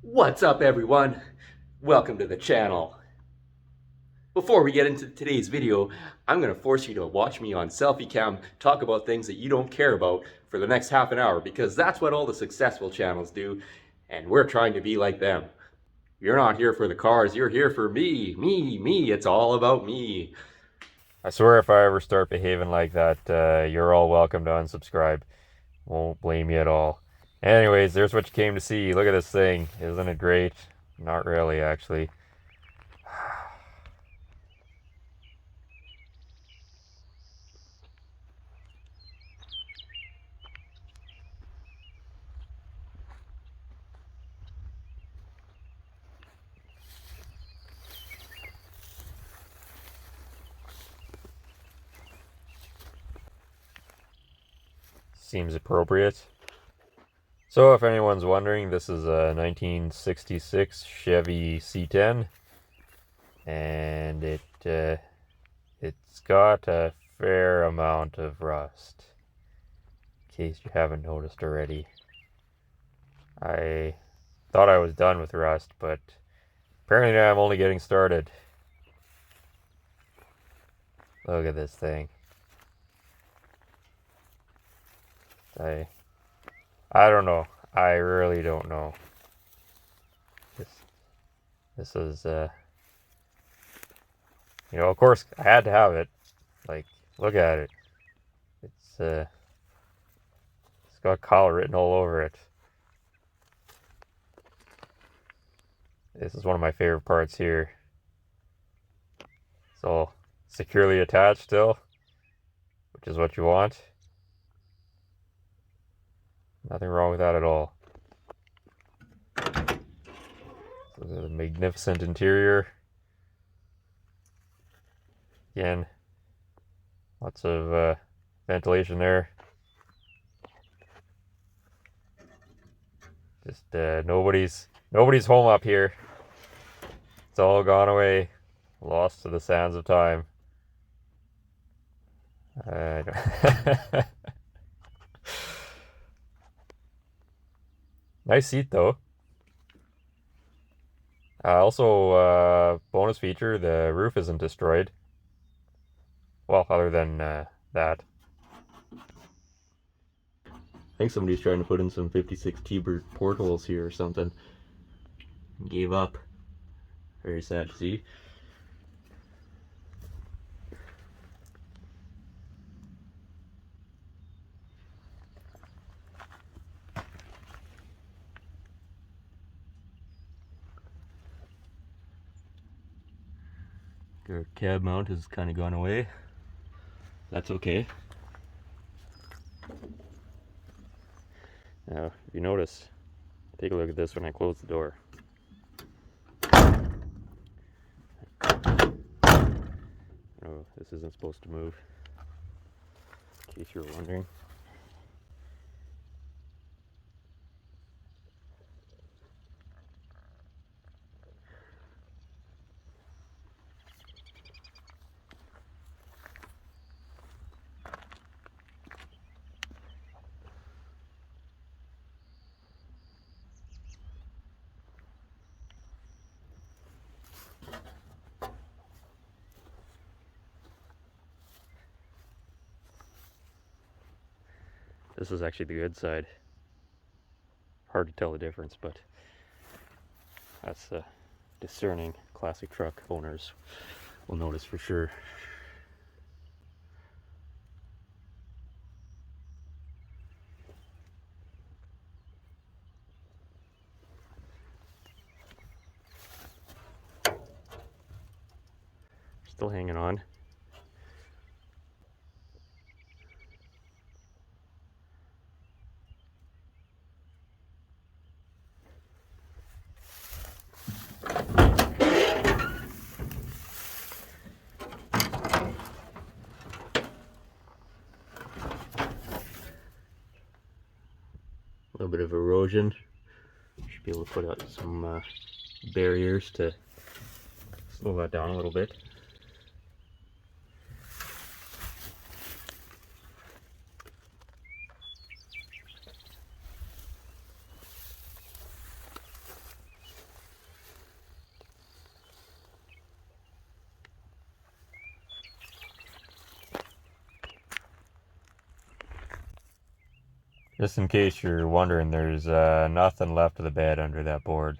What's up, everyone? Welcome to the channel. Before we get into today's video, I'm going to force you to watch me on selfie cam talk about things that you don't care about for the next half an hour, because that's what all the successful channels do, and we're trying to be like them. You're not here for the cars, you're here for me. Me. It's all about me. I swear if I ever start behaving like that, you're all welcome to unsubscribe. Won't blame you at all. Anyways, there's what you came to see. Look at this thing. Isn't it great? Not really, actually. Seems appropriate. So if anyone's wondering, this is a 1966 Chevy C10. And it's got a fair amount of rust. In case you haven't noticed already. I thought I was done with rust, but apparently I'm only getting started. Look at this thing. I I don't know. I really don't know. This this is of course I had to have it. Like, look at it. It's it's got Kyle written all over it. This is one of my favorite parts here. It's all securely attached still, which is what you want. Nothing wrong with that at all. So the magnificent interior. Again, lots of ventilation there. Just nobody's home up here. It's all gone away, lost to the sands of time. Nice seat though. Also, bonus feature: the roof isn't destroyed. Well, other than that. I think somebody's trying to put in some 56 T-bird portholes here or something. Gave up. Very sad to see. Our cab mount has kind of gone away. That's okay. Now, if you notice, take a look at this when I close the door. Oh, this isn't supposed to move, in case you're wondering. This is actually the good side. Hard to tell the difference, but that's discerning classic truck owners will notice for sure. Still hanging on. A little bit of erosion. Should be able to put out some barriers to slow that down a little bit. Just in case you're wondering, there's nothing left of the bed under that board.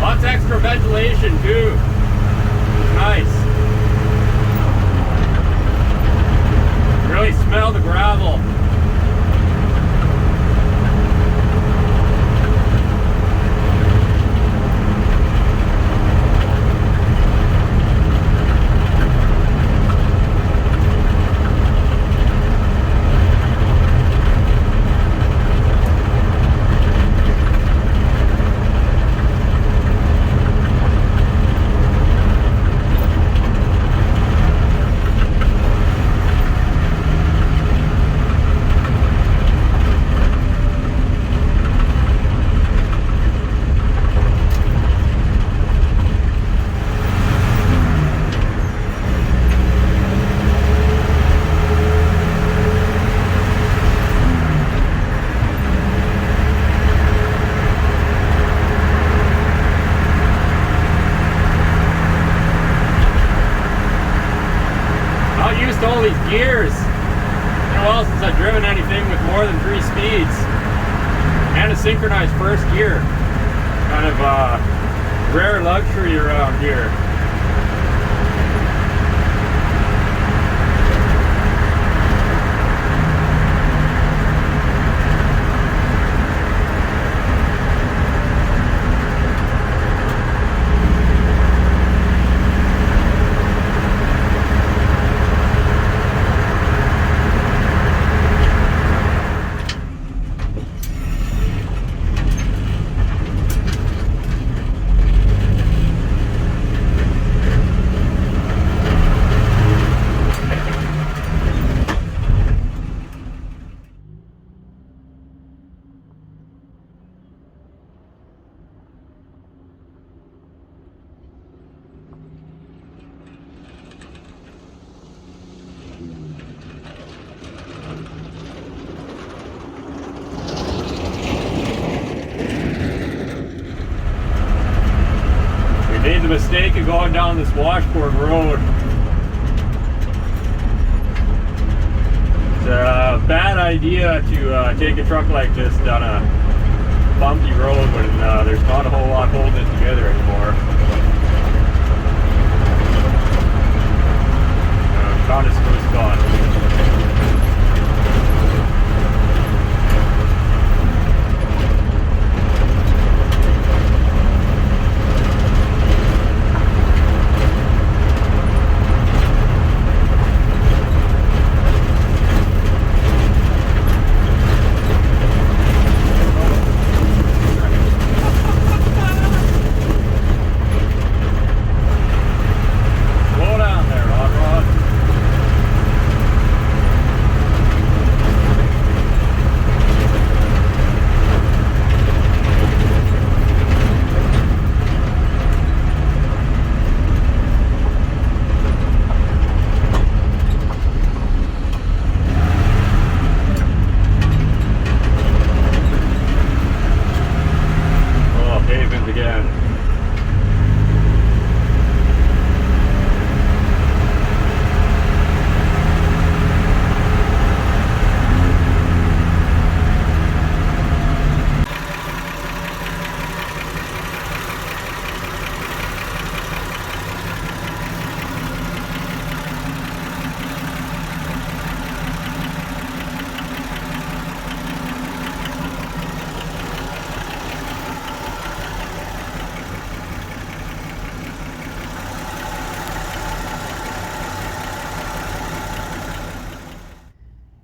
Lots of extra ventilation too. Nice. Really smell the gravel. All these gears. It's been a while since I've driven anything with more than 3 speeds and a synchronized first gear. Kind of rare luxury around here. Made the mistake of going down this washboard road. It's a bad idea to take a truck like this down a bumpy road when there's not a whole lot holding it together anymore. Found a smooth spot.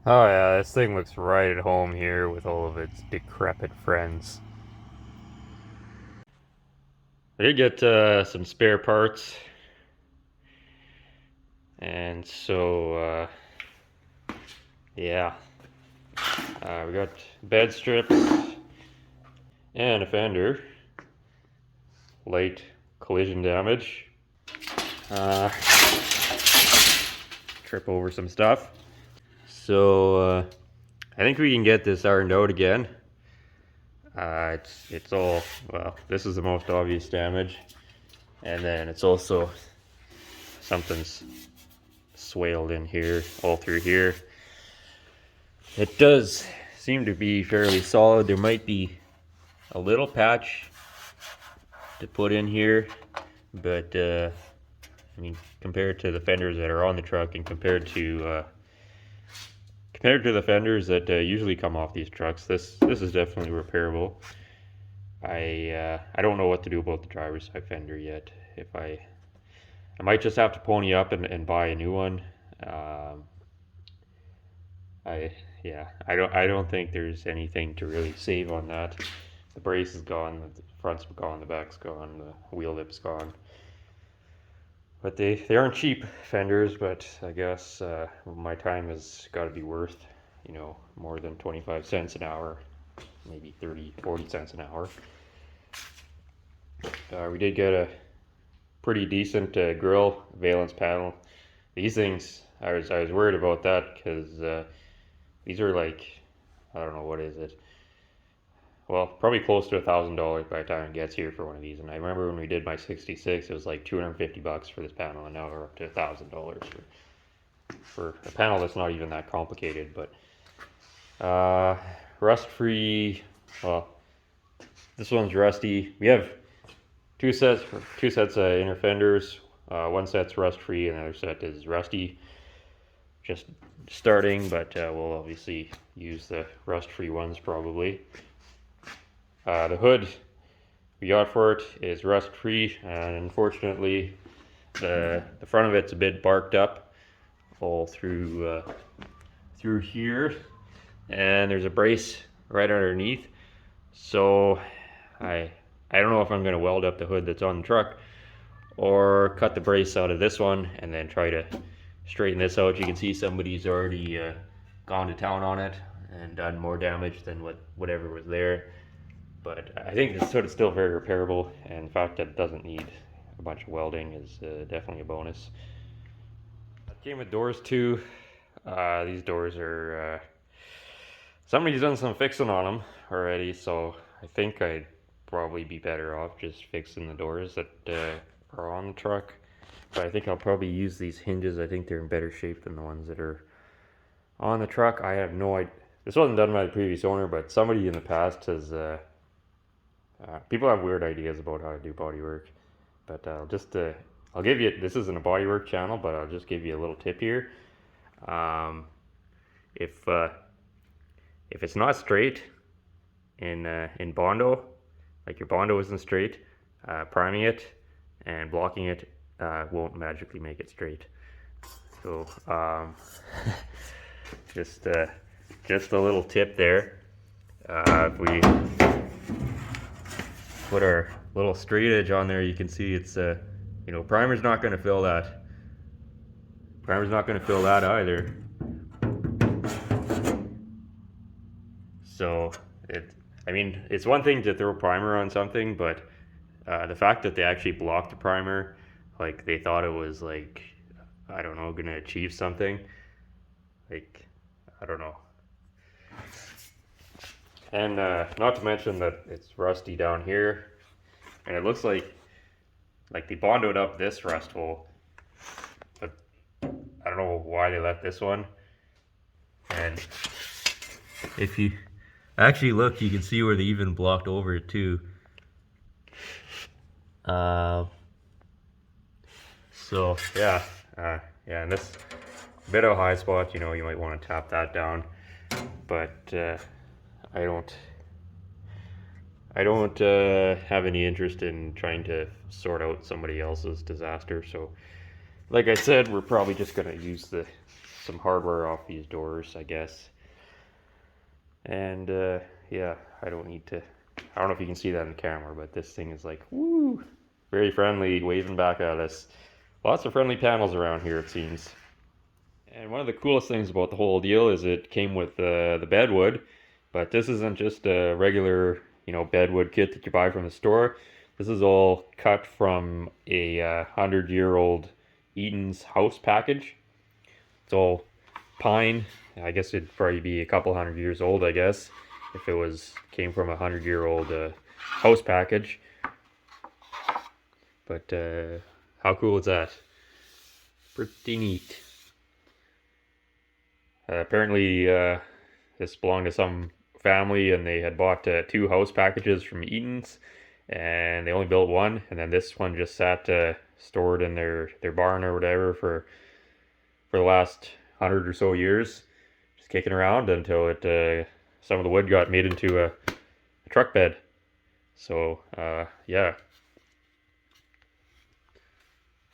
Oh yeah, this thing looks right at home here with all of its decrepit friends. I did get some spare parts. And so yeah, we got bed strips and a fender, light collision damage, trip over some stuff. So I think we can get this ironed out again. It's all, well, this is the most obvious damage, and then it's also something's swaled in here, all through here. It does seem to be fairly solid. There might be a little patch to put in here, but I mean, compared to the fenders that are on the truck and compared to the fenders that usually come off these trucks, this is definitely repairable. I don't know what to do about the driver's side fender yet. If I might just have to pony up and buy a new one. I don't think there's anything to really save on that. The brace is gone, the front's gone, the back's gone, the wheel lip's gone. But they aren't cheap fenders, but I guess my time has got to be worth, you know, more than 25 cents an hour, maybe 30, 40 cents an hour. We did get a pretty decent grill valence panel. These things, I was worried about that because these are like, I don't know, what is it? Well, probably close to $1,000 by the time it gets here for one of these. And I remember when we did my 66, it was like $250 for this panel, and now we're up to $1,000 for a panel that's not even that complicated. But rust-free. Well, this one's rusty. We have two sets of inner fenders. One set's rust-free, and the other set is rusty. Just starting, but we'll obviously use the rust-free ones probably. The hood we got for it is rust-free, and unfortunately the front of it's a bit barked up all through here, and there's a brace right underneath. So I don't know if I'm going to weld up the hood that's on the truck or cut the brace out of this one and then try to straighten this out. You can see somebody's already gone to town on it and done more damage than whatever was there. But I think this hood is still very repairable, and the fact that it doesn't need a bunch of welding is definitely a bonus. It came with doors too. These doors are, somebody's done some fixing on them already, so I think I'd probably be better off just fixing the doors that are on the truck. But I think I'll probably use these hinges. I think they're in better shape than the ones that are on the truck. I have no idea. This wasn't done by the previous owner, but somebody in the past has, people have weird ideas about how to do bodywork. But I'll give you, this isn't a bodywork channel, but I'll just give you a little tip here. If it's not straight in Bondo, like your Bondo isn't straight, priming it and blocking it won't magically make it straight. So just a little tip there. If we put our little straight edge on there, you can see it's you know, primer's not going to fill that. Primer's not going to fill that either. So I mean, it's one thing to throw primer on something, but the fact that they actually blocked the primer, like they thought it was like, I don't know, gonna achieve something. Like, I don't know. And not to mention that it's rusty down here, and it looks like they bondoed up this rust hole, but I don't know why they left this one. And if you actually look, you can see where they even blocked over it too. So yeah, and this bit of a high spot, you know, you might want to tap that down, but I don't have any interest in trying to sort out somebody else's disaster. So like I said, we're probably just gonna use some hardware off these doors, I guess. And yeah, I don't know if you can see that in the camera, but this thing is like, woo, very friendly, waving back at us. Lots of friendly panels around here, it seems. And one of the coolest things about the whole deal is it came with the bedwood, but this isn't just a regular, bedwood kit that you buy from the store. This is all cut from a 100-year-old Eaton's house package. It's all pine. I guess it'd probably be a couple 100 years old, I guess, if it came from a 100-year-old house package. But how cool is that? Pretty neat. Apparently, this belonged to some family, and they had bought 2 house packages from Eaton's, and they only built one, and then this one just sat stored in their barn or whatever for the last 100 or so years, just kicking around until some of the wood got made into a truck bed. So yeah,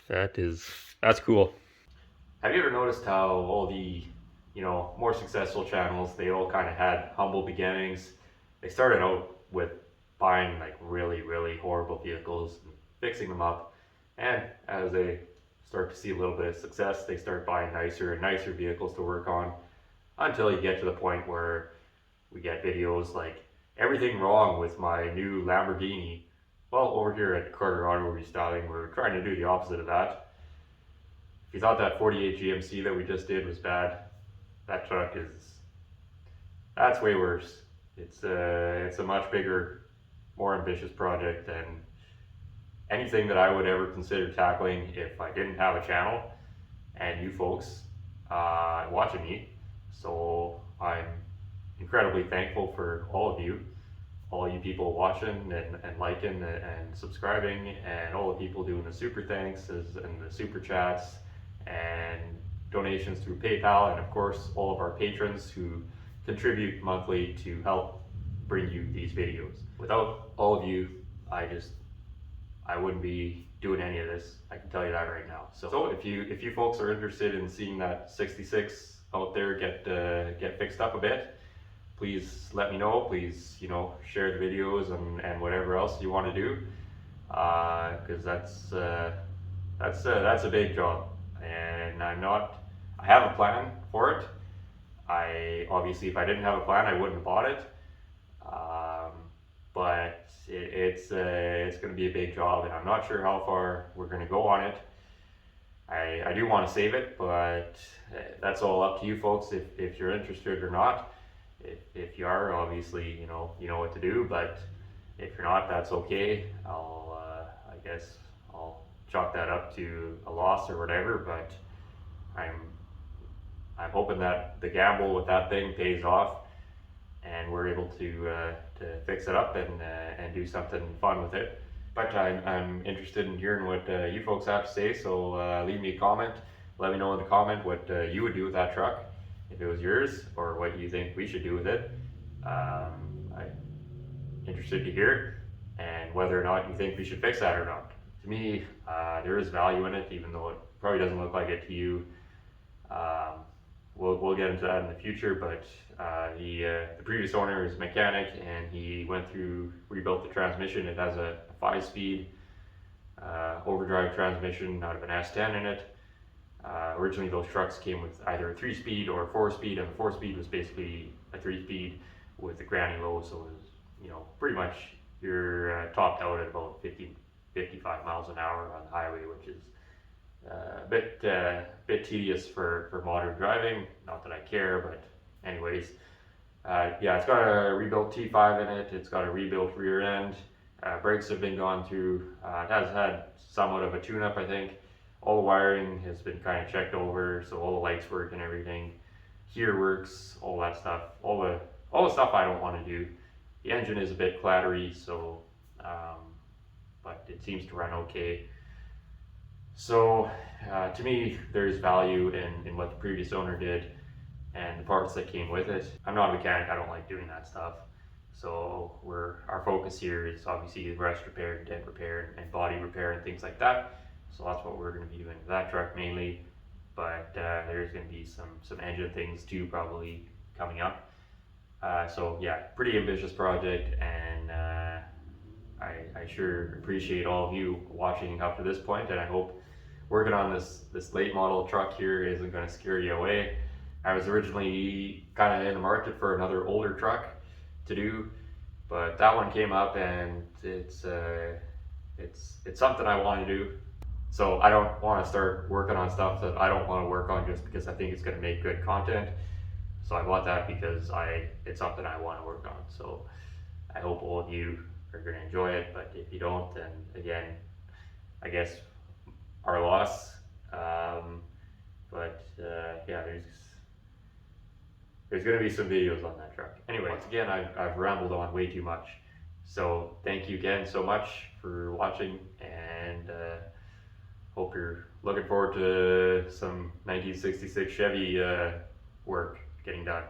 that's cool. Have you ever noticed how all the more successful channels, they all kind of had humble beginnings? They started out with buying like really, really horrible vehicles and fixing them up, and as they start to see a little bit of success, they start buying nicer and nicer vehicles to work on, until you get to the point where we get videos like everything wrong with my new Lamborghini. Well, over here at Carter Auto Restyling, we're trying to do the opposite of that. If you thought that 48 GMC that we just did was bad, that truck that's way worse. It's a much bigger, more ambitious project than anything that I would ever consider tackling if I didn't have a channel and you folks watching me. So I'm incredibly thankful for all you people watching and liking and subscribing, and all the people doing the super thanks and the super chats and donations through PayPal, and of course all of our patrons who contribute monthly to help bring you these videos. Without all of you, I wouldn't be doing any of this. I can tell you that right now. So if you folks are interested in seeing that 66 out there get fixed up a bit, please let me know. Please share the videos and whatever else you want to do, because that's a big job, and I have a plan for it. Obviously, if I didn't have a plan, I wouldn't have bought it. But it's going to be a big job, and I'm not sure how far we're going to go on it. I do want to save it, but that's all up to you folks if you're interested or not. If you are, obviously, you know what to do. But if you're not, that's okay. I guess I'll chalk that up to a loss or whatever. But I'm hoping that the gamble with that thing pays off, and we're able to fix it up and do something fun with it. But I'm interested in hearing what you folks have to say, so leave me a comment. Let me know in the comment what you would do with that truck if it was yours, or what you think we should do with it. I'm interested to hear, and whether or not you think we should fix that or not. To me, there is value in it, even though it probably doesn't look like it to you. We'll get into that in the future, but the previous owner is a mechanic, and he rebuilt the transmission. It has a 5-speed overdrive transmission out of an S10 in it. Originally those trucks came with either a 3-speed or a 4-speed, and the 4-speed was basically a 3-speed with a granny low, so it was, pretty much you're topped out at about 55 miles an hour on the highway, which is a bit tedious for modern driving. Not that I care, but anyways, yeah, it's got a rebuilt T5 in it. It's got a rebuilt rear end. Brakes have been gone through. It has had somewhat of a tune-up, I think. All the wiring has been kind of checked over, so all the lights work and everything. Heater works, all that stuff. All the stuff I don't want to do. The engine is a bit clattery, so but it seems to run okay. So to me, there's value in what the previous owner did and the parts that came with it. I'm not a mechanic. I don't like doing that stuff. So our focus here is obviously rust repair and dent repair and body repair and things like that. So that's what we're going to be doing with that truck mainly. But there's going to be some engine things too probably coming up. So yeah, pretty ambitious project, and I sure appreciate all of you watching up to this point, and I hope working on this late model truck here isn't going to scare you away. I was originally kind of in the market for another older truck to do, but that one came up, and it's something I want to do. So I don't want to start working on stuff that I don't want to work on just because I think it's going to make good content. So I bought that because it's something I want to work on. So I hope all of you are going to enjoy it, but if you don't, then again, I guess our loss. Yeah, there's going to be some videos on that truck. Anyway, once again, I've rambled on way too much. So thank you again so much for watching, and hope you're looking forward to some 1966 Chevy work getting done.